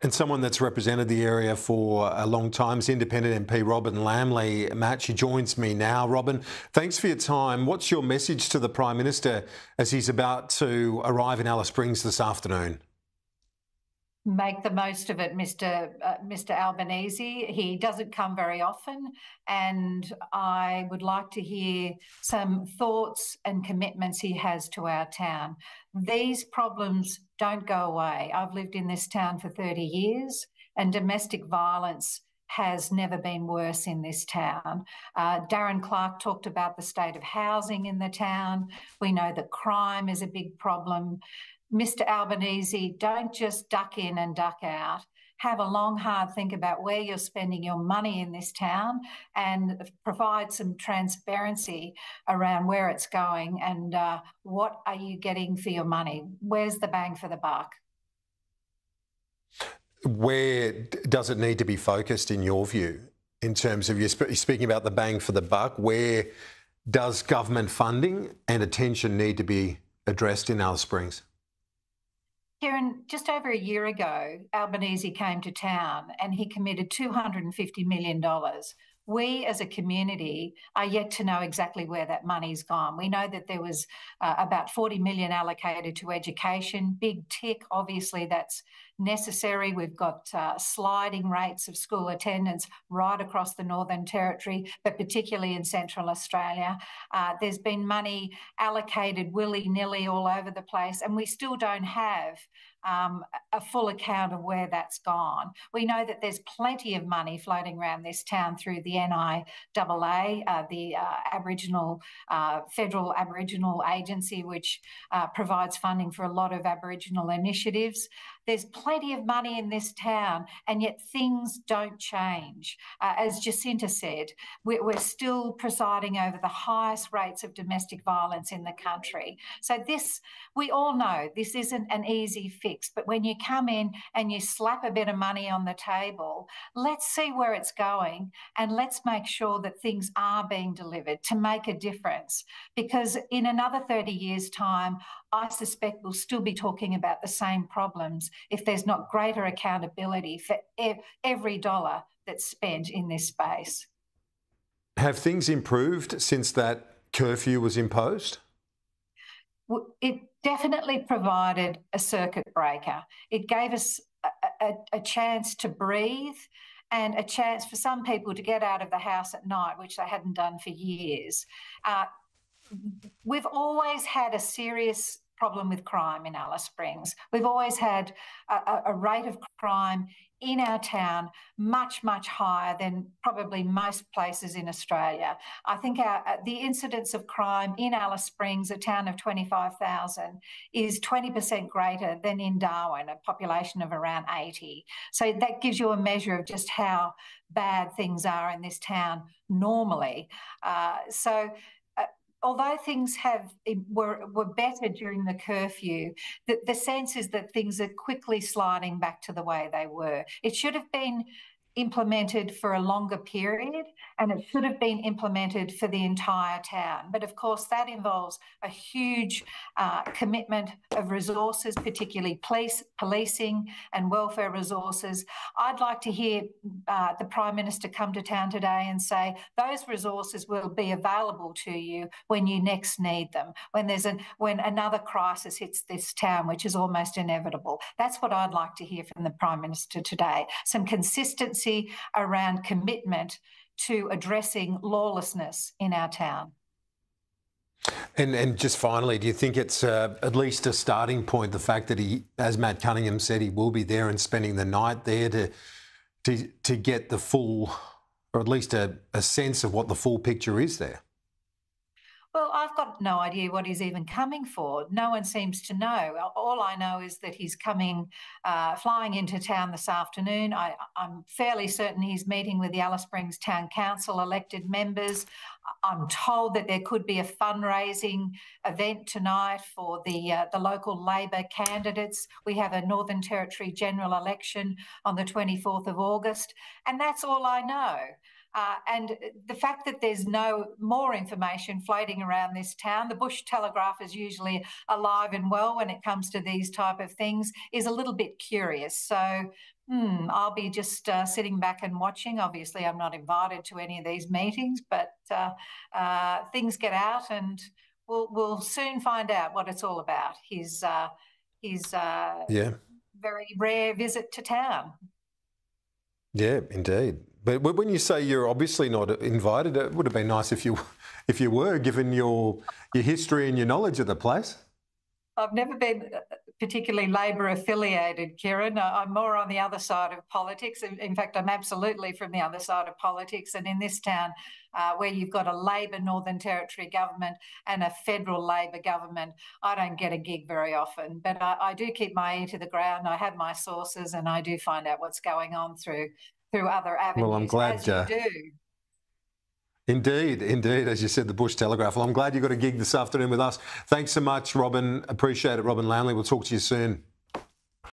And someone that's represented the area for a long time is Independent MP Robyn Lambley. Matt, she joins me now. Robyn, thanks for your time. What's your message to the Prime Minister as he's about to arrive in Alice Springs this afternoon? Make the most of it, Mr. Albanese. He doesn't come very often, and I would like to hear some thoughts and commitments he has to our town. These problems don't go away. I've lived in this town for 30 years, and domestic violence has never been worse in this town. Darren Clark talked about the state of housing in the town. We know that crime is a big problem. Mr. Albanese, don't just duck in and duck out. Have a long, hard think about where you're spending your money in this town and provide some transparency around where it's going and what are you getting for your money? Where's the bang for the buck? Where does it need to be focused, in your view, in terms of you're speaking about the bang for the buck? Where does government funding and attention need to be addressed in Alice Springs? Kieran, just over a year ago, Albanese came to town and he committed $250 million. We as a community are yet to know exactly where that money's gone. We know that there was about $40 million allocated to education. Big tick, obviously that's necessary. We've got sliding rates of school attendance right across the Northern Territory, but particularly in Central Australia. There's been money allocated willy-nilly all over the place, and we still don't have a full account of where that's gone. We know that there's plenty of money floating around this town through the NIAA, the Federal Aboriginal Agency, which provides funding for a lot of Aboriginal initiatives. There's plenty of money in this town, and yet things don't change. As Jacinta said, we're still presiding over the highest rates of domestic violence in the country. So we all know this isn't an easy fix, but when you come in and you slap a bit of money on the table, let's see where it's going and let's make sure that things are being delivered to make a difference. Because in another 30 years' time, I suspect we'll still be talking about the same problems if there's not greater accountability for every dollar that's spent in this space. Have things improved since that curfew was imposed? It definitely provided a circuit breaker. It gave us a chance to breathe and a chance for some people to get out of the house at night, which they hadn't done for years. We've always had a serious problem with crime in Alice Springs. We've always had a rate of crime in our town much, much higher than probably most places in Australia. I think the incidence of crime in Alice Springs, a town of 25,000, is 20% greater than in Darwin, a population of around 80. So that gives you a measure of just how bad things are in this town normally. Although things were better during the curfew, the sense is that things are quickly sliding back to the way they were. It should have been implemented for a longer period, and it should have been implemented for the entire town. But of course, that involves a huge commitment of resources, particularly policing and welfare resources. I'd like to hear the Prime Minister come to town today and say those resources will be available to you when you next need them, when another crisis hits this town, which is almost inevitable. That's what I'd like to hear from the Prime Minister today. Some consistency around commitment to addressing lawlessness in our town. And just finally, do you think it's at least a starting point, the fact that he, as Matt Cunninghams said, he will be there and spending the night there to get the full, or at least a sense of what the full picture is there? Well, I've got no idea what he's even coming for. No one seems to know. All I know is that he's flying into town this afternoon. I'm fairly certain he's meeting with the Alice Springs Town Council elected members. I'm told that there could be a fundraising event tonight for the local Labor candidates. We have a Northern Territory general election on the 24th of August, and that's all I know. And the fact that there's no more information floating around this town, the Bush Telegraph is usually alive and well when it comes to these type of things, is a little bit curious. So I'll be just sitting back and watching. Obviously, I'm not invited to any of these meetings, but things get out, and we'll soon find out what it's all about. His very rare visit to town. Yeah, indeed. But when you say you're obviously not invited, it would have been nice if you were, given your history and your knowledge of the place. I've never been particularly Labor affiliated, Kieran. I'm more on the other side of politics. In fact, I'm absolutely from the other side of politics. And in this town, where you've got a Labor Northern Territory government and a federal Labor government, I don't get a gig very often. But I do keep my ear to the ground. I have my sources, and I do find out what's going on through other avenues. Well, I'm glad, as you do. Indeed, as you said, the Bush Telegraph. Well, I'm glad you got a gig this afternoon with us. Thanks so much, Robyn. Appreciate it, Robyn Lambley. We'll talk to you soon.